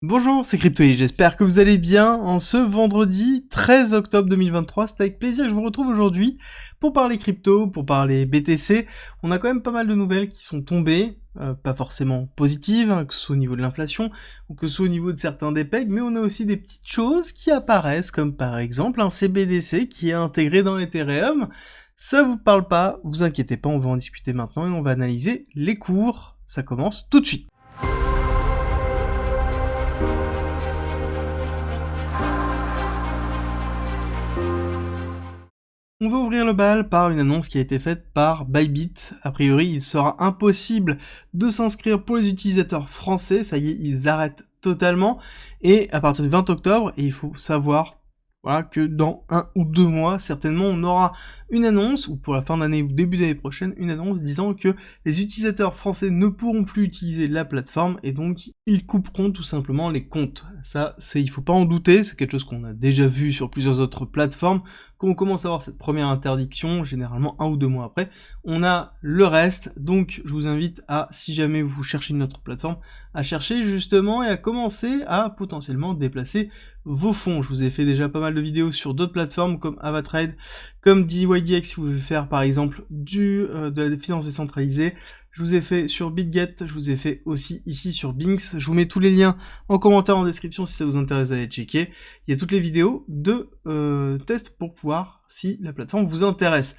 Bonjour, c'est Cryptoï, j'espère que vous allez bien en ce vendredi 13 octobre 2023. C'est avec plaisir que je vous retrouve aujourd'hui pour parler crypto, pour parler BTC. On a quand même pas mal de nouvelles qui sont tombées, pas forcément positives, hein, que ce soit au niveau de l'inflation ou que ce soit au niveau de certains DPEG, mais on a aussi des petites choses qui apparaissent, comme par exemple un CBDC qui est intégré dans Ethereum. Ça vous parle pas, vous inquiétez pas, on va en discuter maintenant et on va analyser les cours. Ça commence tout de suite. On va ouvrir le bal par une annonce qui a été faite par Bybit. A priori, il sera impossible de s'inscrire pour les utilisateurs français. Ça y est, ils arrêtent totalement. Et à partir du 20 octobre, et il faut savoir que dans 1 ou 2 mois, certainement, on aura une annonce, ou pour la fin d'année ou début d'année prochaine, une annonce disant que les utilisateurs français ne pourront plus utiliser la plateforme, et donc ils couperont tout simplement les comptes. Ça, il faut pas en douter, c'est quelque chose qu'on a déjà vu sur plusieurs autres plateformes. Quand on commence à avoir cette première interdiction, généralement 1 ou 2 mois après, on a le reste. Donc je vous invite à, si jamais vous cherchez une autre plateforme, à chercher justement et à commencer à potentiellement déplacer vos fonds. Je vous ai fait déjà pas mal de vidéos sur d'autres plateformes comme Avatrade, comme DYDX si vous voulez faire par exemple de la finance décentralisée. Je vous ai fait sur BitGet, je vous ai fait aussi ici sur Binx. Je vous mets tous les liens en commentaire en description si ça vous intéresse d'aller checker. Il y a toutes les vidéos de tests pour voir si la plateforme vous intéresse.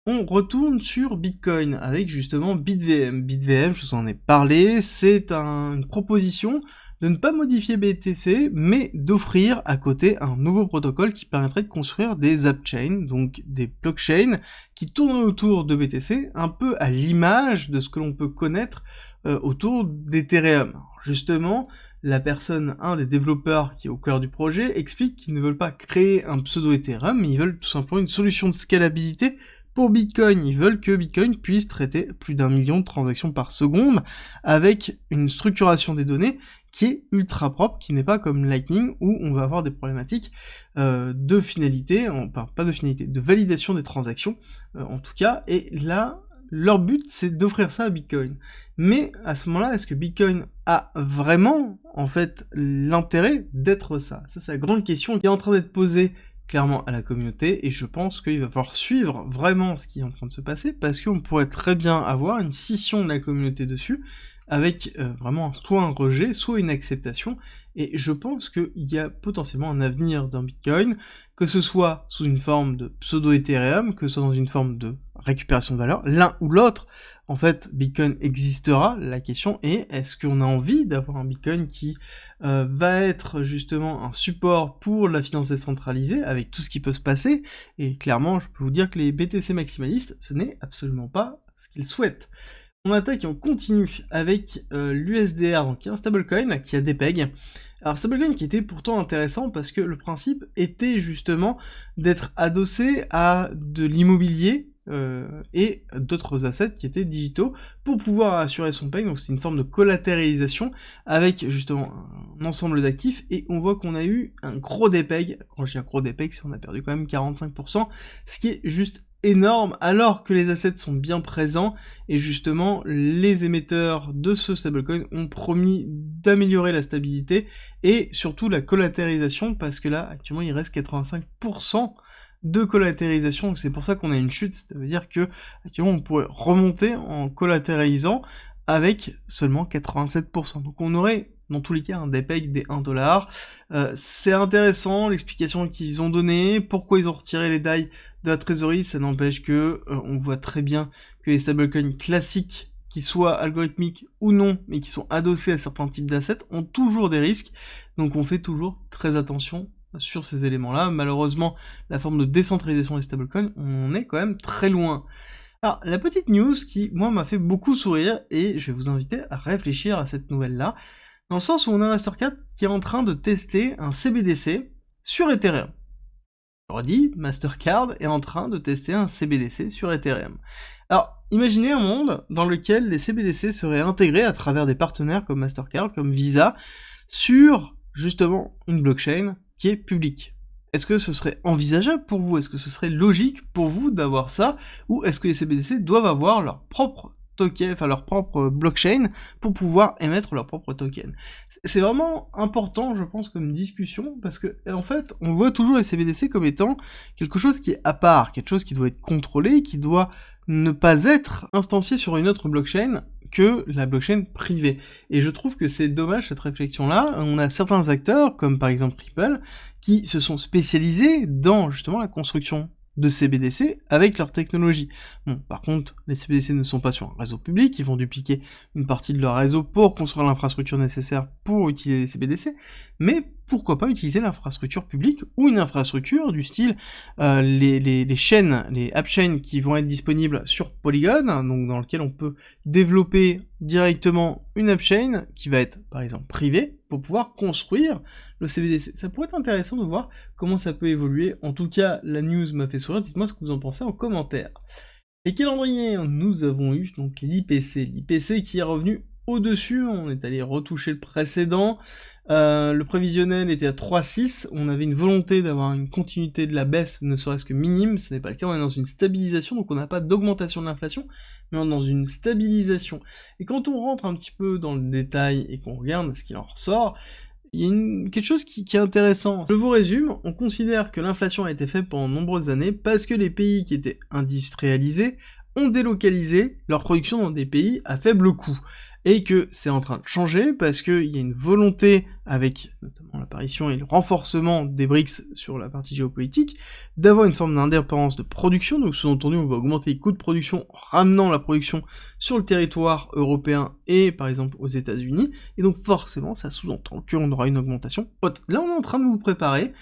On retourne sur Bitcoin avec justement BitVM. BitVM, je vous en ai parlé, c'est une proposition de ne pas modifier BTC, mais d'offrir à côté un nouveau protocole qui permettrait de construire des appchains, donc des blockchains qui tournent autour de BTC, un peu à l'image de ce que l'on peut connaître autour d'Ethereum. Justement, un des développeurs qui est au cœur du projet, explique qu'ils ne veulent pas créer un pseudo Ethereum, mais ils veulent tout simplement une solution de scalabilité pour Bitcoin. Ils veulent que Bitcoin puisse traiter plus d'1 million de transactions par seconde avec une structuration des données qui est ultra propre, qui n'est pas comme Lightning où on va avoir des problématiques de finalité, pas de finalité, de validation des transactions en tout cas, et là, leur but c'est d'offrir ça à Bitcoin. Mais à ce moment-là, est-ce que Bitcoin a vraiment en fait l'intérêt d'être ça? Ça c'est la grande question qui est en train d'être posée clairement à la communauté, et je pense qu'il va falloir suivre vraiment ce qui est en train de se passer, parce qu'on pourrait très bien avoir une scission de la communauté dessus, avec vraiment soit un rejet, soit une acceptation, et je pense qu'il y a potentiellement un avenir dans Bitcoin, que ce soit sous une forme de pseudo-Ethereum, que ce soit dans une forme de récupération de valeur, l'un ou l'autre, en fait, Bitcoin existera. La question est, est-ce qu'on a envie d'avoir un Bitcoin qui va être justement un support pour la finance décentralisée, avec tout ce qui peut se passer, et clairement, je peux vous dire que les BTC maximalistes, ce n'est absolument pas ce qu'ils souhaitent. On attaque et on continue avec l'USDR, donc qui est un stablecoin qui a des pegs. Alors stablecoin qui était pourtant intéressant parce que le principe était justement d'être adossé à de l'immobilier et d'autres assets qui étaient digitaux pour pouvoir assurer son peg, donc c'est une forme de collatéralisation avec justement un ensemble d'actifs, et on voit qu'on a eu un gros dépeg. Quand je dis un gros dépeg, c'est qu'on a perdu quand même 45%, ce qui est juste énorme, alors que les assets sont bien présents, et justement les émetteurs de ce stablecoin ont promis d'améliorer la stabilité et surtout la collatéralisation, parce que là actuellement il reste 85% de collatéralisation, donc c'est pour ça qu'on a une chute. Ça veut dire que actuellement on pourrait remonter en collatéralisant avec seulement 87%, donc on aurait dans tous les cas un dépeg des 1$. C'est intéressant l'explication qu'ils ont donnée, pourquoi ils ont retiré les DAI de la trésorerie. Ça n'empêche que on voit très bien que les stablecoins classiques, qui soient algorithmiques ou non, mais qui sont adossés à certains types d'assets, ont toujours des risques, donc on fait toujours très attention sur ces éléments-là. Malheureusement, la forme de décentralisation des stablecoins, on est quand même très loin. Alors, la petite news qui, moi, m'a fait beaucoup sourire, et je vais vous inviter à réfléchir à cette nouvelle-là, dans le sens où on a Mastercard qui est en train de tester un CBDC sur Ethereum. Je redis, Mastercard est en train de tester un CBDC sur Ethereum. Alors, imaginez un monde dans lequel les CBDC seraient intégrés à travers des partenaires comme Mastercard, comme Visa, sur, justement, une blockchain qui est publique. Est-ce que ce serait envisageable pour vous? Est-ce que ce serait logique pour vous d'avoir ça? Ou est-ce que les CBDC doivent avoir leur propre token, enfin leur propre blockchain, pour pouvoir émettre leur propre token. C'est vraiment important, je pense, comme discussion, parce que en fait, on voit toujours les CBDC comme étant quelque chose qui est à part, quelque chose qui doit être contrôlé, qui doit ne pas être instancié sur une autre blockchain que la blockchain privée. Et je trouve que c'est dommage cette réflexion-là. On a certains acteurs, comme par exemple Ripple, qui se sont spécialisés dans justement la construction de CBDC avec leur technologie. Bon, par contre, les CBDC ne sont pas sur un réseau public, ils vont dupliquer une partie de leur réseau pour construire l'infrastructure nécessaire pour utiliser les CBDC, mais pourquoi pas utiliser l'infrastructure publique ou une infrastructure du style les chaînes, les app chains qui vont être disponibles sur Polygon, donc dans lequel on peut développer directement une app chain qui va être par exemple privée pour pouvoir construire le CBDC. Ça pourrait être intéressant de voir comment ça peut évoluer. En tout cas, la news m'a fait sourire. Dites-moi ce que vous en pensez en commentaire. Et calendrier, nous avons eu donc l'IPC. L'IPC qui est revenu au-dessus. On est allé retoucher le précédent. Le prévisionnel était à 3,6. On avait une volonté d'avoir une continuité de la baisse, ne serait-ce que minime. Ce n'est pas le cas. On est dans une stabilisation, donc on n'a pas d'augmentation de l'inflation, mais on est dans une stabilisation. Et quand on rentre un petit peu dans le détail et qu'on regarde ce qu'il en ressort, il y a quelque chose qui est intéressant. Je vous résume, on considère que l'inflation a été faite pendant de nombreuses années parce que les pays qui étaient industrialisés ont délocalisé leur production dans des pays à faible coût. Et que c'est en train de changer parce qu'il y a une volonté, avec notamment l'apparition et le renforcement des BRICS sur la partie géopolitique, d'avoir une forme d'indépendance de production, donc sous-entendu on va augmenter les coûts de production en ramenant la production sur le territoire européen et par exemple aux États-Unis, et donc forcément ça sous-entend qu'on aura une augmentation haute. Là on est en train de vous préparer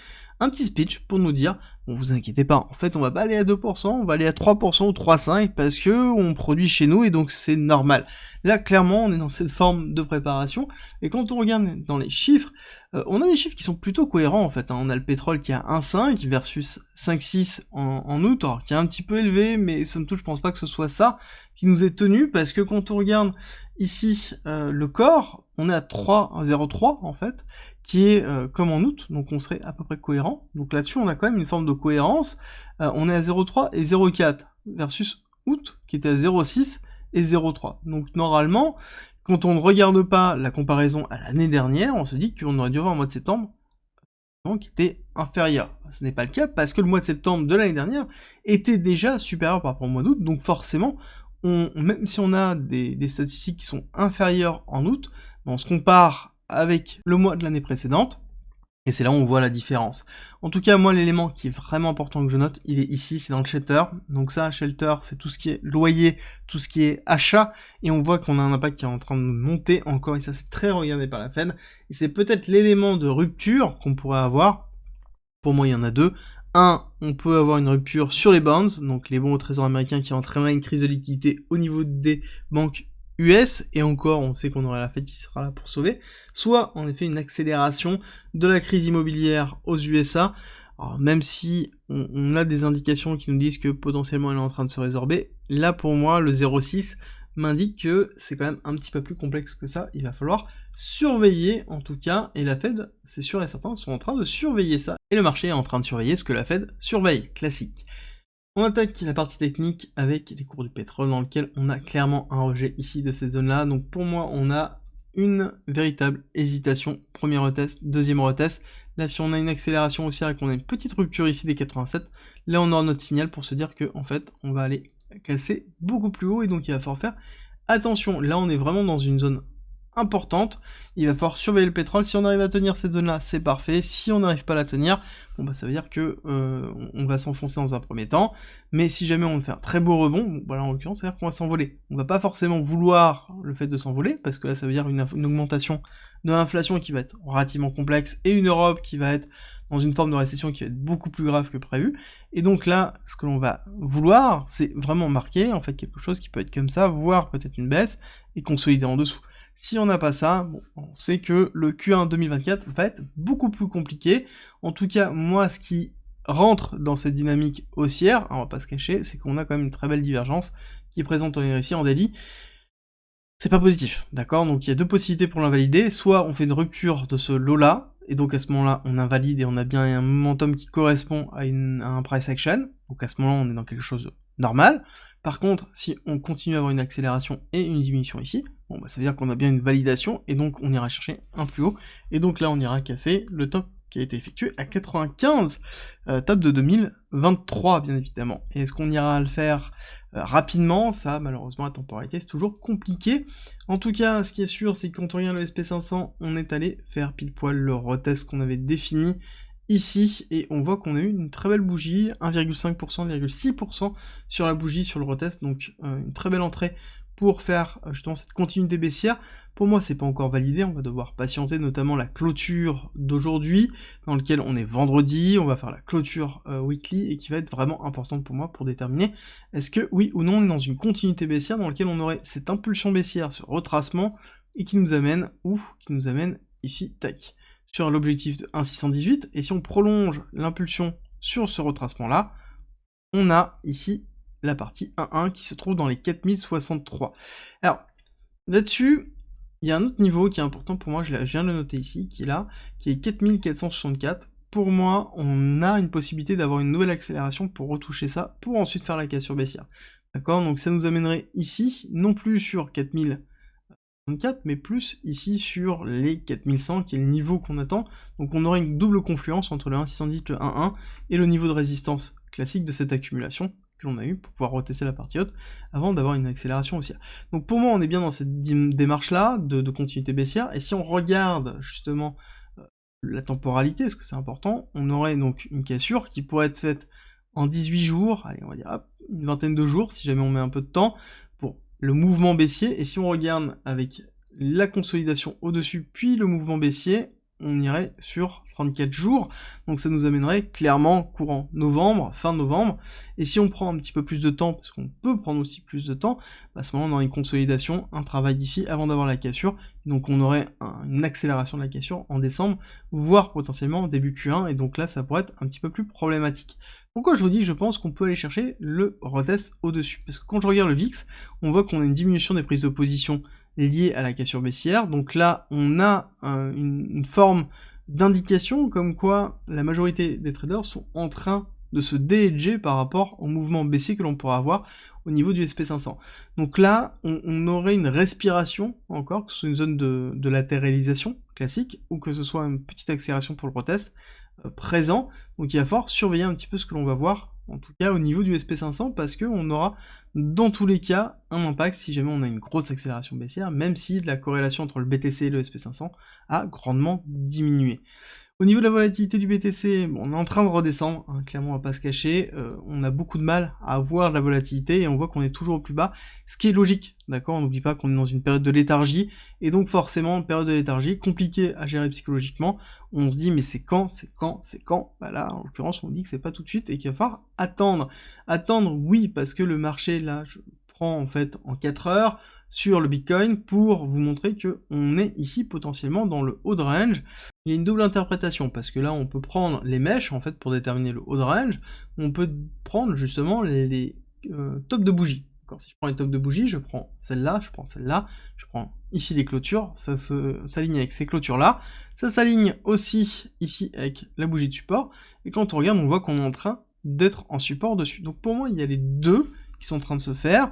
un petit speech pour nous dire, bon vous inquiétez pas, en fait on va pas aller à 2%, on va aller à 3% ou 3,5% parce que on produit chez nous et donc c'est normal. Là clairement on est dans cette forme de préparation, et quand on regarde dans les chiffres, on a des chiffres qui sont plutôt cohérents en fait, hein. On a le pétrole qui est à 1,5 versus 5,6 en août, alors qui est un petit peu élevé, mais somme toute je pense pas que ce soit ça qui nous est tenu, parce que quand on regarde ici le corps, on est à 3,03 en fait, qui est comme en août, donc on serait à peu près cohérent. Donc là-dessus, on a quand même une forme de cohérence. On est à 0,3 et 0,4 versus août, qui était à 0,6 et 0,3. Donc normalement, quand on ne regarde pas la comparaison à l'année dernière, on se dit qu'on aurait dû avoir un mois de septembre qui était inférieur. Ce n'est pas le cas, parce que le mois de septembre de l'année dernière était déjà supérieur par rapport au mois d'août, donc forcément, même si on a des statistiques qui sont inférieures en août, on se compare avec le mois de l'année précédente, et c'est là où on voit la différence. En tout cas, moi, l'élément qui est vraiment important que je note, il est ici, c'est dans le shelter. Donc ça, shelter, c'est tout ce qui est loyer, tout ce qui est achat, et on voit qu'on a un impact qui est en train de monter encore, et ça c'est très regardé par la Fed, et c'est peut-être l'élément de rupture qu'on pourrait avoir. Pour moi, il y en a deux. Un, on peut avoir une rupture sur les bonds, donc les bons au trésor américain qui entraîneraient une crise de liquidité au niveau des banques US, et encore, on sait qu'on aura la Fed qui sera là pour sauver, soit en effet une accélération de la crise immobilière aux USA. Alors, même si on a des indications qui nous disent que potentiellement elle est en train de se résorber, là pour moi le 0,6 m'indique que c'est quand même un petit peu plus complexe que ça, il va falloir surveiller en tout cas, et la Fed, c'est sûr et certain, sont en train de surveiller ça, et le marché est en train de surveiller ce que la Fed surveille, classique. On attaque la partie technique avec les cours du pétrole, dans lequel on a clairement un rejet ici de cette zone-là. Donc pour moi, on a une véritable hésitation. Premier retest, deuxième retest. Là, si on a une accélération haussière et qu'on a une petite rupture ici des 87, là on aura notre signal pour se dire que en fait, on va aller casser beaucoup plus haut, et donc il va falloir faire attention. Là, on est vraiment dans une zone importante, il va falloir surveiller le pétrole. Si on arrive à tenir cette zone là, c'est parfait. Si on n'arrive pas à la tenir, bon bah ça veut dire que on va s'enfoncer dans un premier temps, mais si jamais on fait un très beau rebond, bon voilà, en l'occurrence, c'est-à-dire qu'on va s'envoler. On va pas forcément vouloir le fait de s'envoler, parce que là ça veut dire une augmentation de l'inflation qui va être relativement complexe, et une Europe qui va être dans une forme de récession qui va être beaucoup plus grave que prévu, et donc là, ce que l'on va vouloir, c'est vraiment marquer, en fait, quelque chose qui peut être comme ça, voire peut-être une baisse, et consolider en dessous. Si on n'a pas ça, bon, on sait que le Q1 2024 va être beaucoup plus compliqué. En tout cas, moi, ce qui rentre dans cette dynamique haussière, on va pas se cacher, c'est qu'on a quand même une très belle divergence qui est présente ici en daily. C'est pas positif, d'accord? Donc il y a deux possibilités pour l'invalider, soit on fait une rupture de ce lot-là, et donc à ce moment-là, on invalide et on a bien un momentum qui correspond à un price action, donc à ce moment-là, on est dans quelque chose de normal. Par contre, si on continue à avoir une accélération et une diminution ici, bon bah ça veut dire qu'on a bien une validation, et donc on ira chercher un plus haut, et donc là on ira casser le top qui a été effectué à 95, top de 2023 bien évidemment. Et est-ce qu'on ira le faire rapidement? Ça malheureusement la temporalité c'est toujours compliqué. En tout cas ce qui est sûr c'est que quand on regarde le SP500, on est allé faire pile poil le retest qu'on avait défini ici, et on voit qu'on a eu une très belle bougie, 1,5%, 1,6% sur la bougie, sur le retest, donc une très belle entrée pour faire justement cette continuité baissière. Pour moi, c'est pas encore validé, on va devoir patienter, notamment la clôture d'aujourd'hui, dans lequel on est vendredi, on va faire la clôture weekly, et qui va être vraiment importante pour moi pour déterminer est-ce que, oui ou non, on est dans une continuité baissière dans laquelle on aurait cette impulsion baissière, ce retracement, et qui nous amène, ici, tac, sur l'objectif de 1,618, et si on prolonge l'impulsion sur ce retracement-là, on a ici la partie 1,1 qui se trouve dans les 4063. Alors, là-dessus, il y a un autre niveau qui est important pour moi, je viens de le noter ici, qui est là, qui est 4464. Pour moi, on a une possibilité d'avoir une nouvelle accélération pour retoucher ça, pour ensuite faire la cassure baissière. D'accord? Donc ça nous amènerait ici, non plus sur 4064, mais plus ici sur les 4100, qui est le niveau qu'on attend. Donc on aurait une double confluence entre le 1,610, le 1,1, et le niveau de résistance classique de cette accumulation que l'on a eu pour pouvoir retester la partie haute avant d'avoir une accélération haussière. Donc pour moi on est bien dans cette démarche là de continuité baissière, et si on regarde justement la temporalité, parce que c'est important, on aurait donc une cassure qui pourrait être faite en 18 jours, allez on va dire hop, une vingtaine de jours si jamais on met un peu de temps pour le mouvement baissier, et si on regarde avec la consolidation au-dessus puis le mouvement baissier, on irait sur 34 jours, donc ça nous amènerait clairement courant novembre, fin novembre, et si on prend un petit peu plus de temps, parce qu'on peut prendre aussi plus de temps, à ce moment on aurait une consolidation, un travail d'ici avant d'avoir la cassure, donc on aurait une accélération de la cassure en décembre, voire potentiellement début Q1, et donc là ça pourrait être un petit peu plus problématique. Pourquoi je vous dis je pense qu'on peut aller chercher le retest au-dessus? Parce que quand je regarde le VIX, on voit qu'on a une diminution des prises de position liées à la cassure baissière, donc là on a une forme d'indication comme quoi la majorité des traders sont en train de se dé-hedger par rapport au mouvement baissier que l'on pourra avoir au niveau du SP500. Donc là, on aurait une respiration encore, que ce soit une zone de latéralisation classique, ou que ce soit une petite accélération pour le retest présent, donc il va falloir surveiller un petit peu ce que l'on va voir, en tout cas au niveau du SP500, parce qu'on aura dans tous les cas un impact si jamais on a une grosse accélération baissière, même si la corrélation entre le BTC et le SP500 a grandement diminué. Au niveau de la volatilité du BTC, bon, on est en train de redescendre, hein, clairement on va pas se cacher, on a beaucoup de mal à avoir de la volatilité et on voit qu'on est toujours au plus bas, ce qui est logique, d'accord, on n'oublie pas qu'on est dans une période de léthargie, et donc forcément, période de léthargie, compliquée à gérer psychologiquement, on se dit mais c'est quand, bah là en l'occurrence on dit que c'est pas tout de suite et qu'il va falloir attendre. Attendre oui, parce que le marché là, je prends en fait en 4 heures, sur le Bitcoin pour vous montrer que on est ici potentiellement dans le haut de range. Il y a une double interprétation, parce que là on peut prendre les mèches en fait pour déterminer le haut de range, on peut prendre justement les tops de bougies. Si je prends les tops de bougies, je prends celle-là, je prends celle-là, je prends ici les clôtures, ça s'aligne avec ces clôtures-là, ça s'aligne aussi ici avec la bougie de support, et quand on regarde, on voit qu'on est en train d'être en support dessus. Donc pour moi, il y a les deux qui sont en train de se faire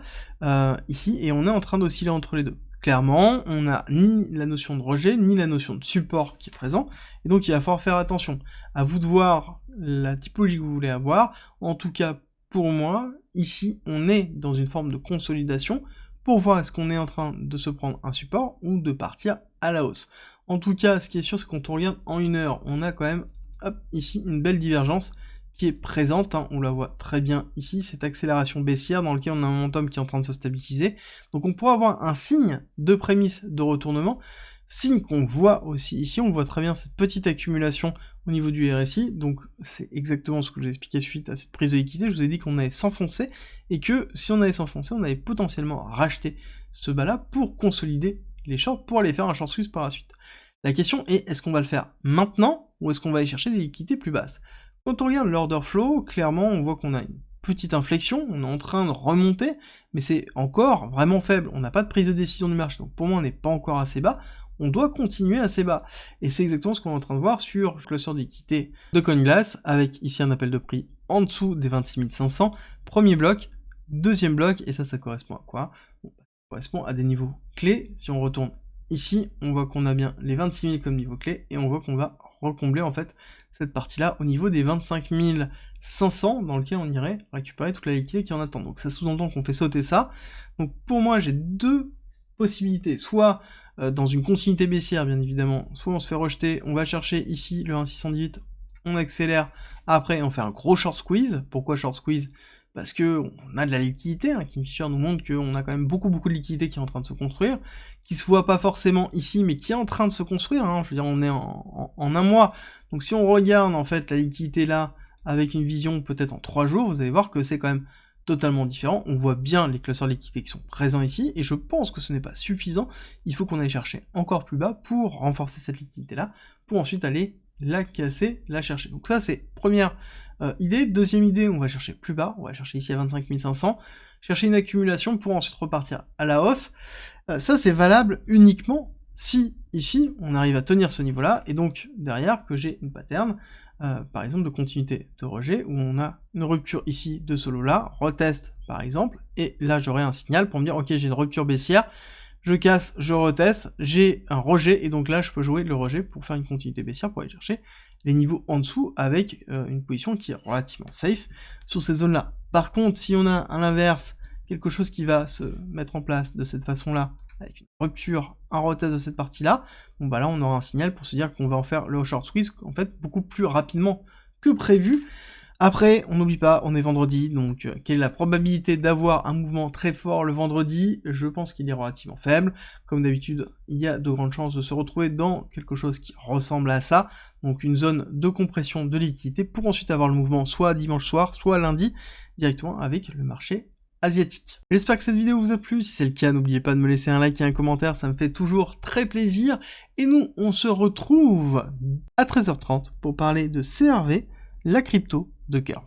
ici, et on est en train d'osciller entre les deux. Clairement, on n'a ni la notion de rejet, ni la notion de support qui est présent, et donc il va falloir faire attention. À vous de voir la typologie que vous voulez avoir. En tout cas, pour moi, ici, on est dans une forme de consolidation pour voir est-ce qu'on est en train de se prendre un support ou de partir à la hausse. En tout cas, ce qui est sûr, c'est que quand on regarde en une heure, on a quand même, hop, ici, une belle divergence qui est présente, hein, on la voit très bien ici, cette accélération baissière dans laquelle on a un momentum qui est en train de se stabiliser. Donc on pourrait avoir un signe de prémisse de retournement, signe qu'on voit aussi ici, on voit très bien cette petite accumulation au niveau du RSI, donc c'est exactement ce que je vous ai expliqué suite à cette prise de liquidité. Je vous ai dit qu'on allait s'enfoncer, et que si on allait s'enfoncer, on allait potentiellement racheter ce bas-là pour consolider les shorts, pour aller faire un short squeeze par la suite. La question est, est-ce qu'on va le faire maintenant, ou est-ce qu'on va aller chercher des liquidités plus basses? Quand on regarde l'order flow, clairement on voit qu'on a une petite inflexion, on est en train de remonter, mais c'est encore vraiment faible, on n'a pas de prise de décision du marché, donc pour moi on n'est pas encore assez bas, on doit continuer assez bas. Et c'est exactement ce qu'on est en train de voir sur le cluster de liquidité de CoinGlass, avec ici un appel de prix en dessous des 26 500, premier bloc, deuxième bloc, et ça correspond à quoi? Bon, ça correspond à des niveaux clés. Si on retourne ici, on voit qu'on a bien les 26 000 comme niveau clé, et on voit qu'on va recombler en fait cette partie-là au niveau des 25 500, dans lequel on irait récupérer toute la liquidité qui en attend. Donc ça sous-entend qu'on fait sauter ça. Donc pour moi, j'ai deux possibilités, soit dans une continuité baissière bien évidemment, soit on se fait rejeter, on va chercher ici le 1,618, on accélère, après on fait un gros short squeeze. Pourquoi short squeeze? Parce que on a de la liquidité, hein, Kingfisher nous montre qu'on a quand même beaucoup de liquidité qui est en train de se construire, qui se voit pas forcément ici, mais qui est en train de se construire, hein. Je veux dire, on est en un mois, donc si on regarde en fait la liquidité là, avec une vision peut-être en 3 jours, vous allez voir que c'est quand même totalement différent. On voit bien les clusters de liquidité qui sont présents ici, et je pense que ce n'est pas suffisant, il faut qu'on aille chercher encore plus bas pour renforcer cette liquidité là, pour ensuite aller la casser, la chercher. Donc ça c'est première idée. Deuxième idée, on va chercher plus bas, on va chercher ici à 25 500, chercher une accumulation pour ensuite repartir à la hausse. Ça c'est valable uniquement si ici on arrive à tenir ce niveau là, et donc derrière que j'ai une pattern par exemple de continuité de rejet, où on a une rupture ici de ce lot là, retest par exemple, et là j'aurai un signal pour me dire ok j'ai une rupture baissière, je casse, je reteste, j'ai un rejet, et donc là je peux jouer le rejet pour faire une continuité baissière pour aller chercher les niveaux en dessous avec une position qui est relativement safe sur ces zones là. Par contre si on a à l'inverse quelque chose qui va se mettre en place de cette façon là, avec une rupture, un retest de cette partie là, bon bah là on aura un signal pour se dire qu'on va en faire le short squeeze en fait beaucoup plus rapidement que prévu. Après, on n'oublie pas, on est vendredi, donc quelle est la probabilité d'avoir un mouvement très fort le vendredi? Je pense qu'il est relativement faible. Comme d'habitude, il y a de grandes chances de se retrouver dans quelque chose qui ressemble à ça, donc une zone de compression de liquidité, pour ensuite avoir le mouvement soit dimanche soir, soit lundi, directement avec le marché asiatique. J'espère que cette vidéo vous a plu. Si c'est le cas, n'oubliez pas de me laisser un like et un commentaire, ça me fait toujours très plaisir. Et nous, on se retrouve à 13h30 pour parler de CRV, la crypto de Curve.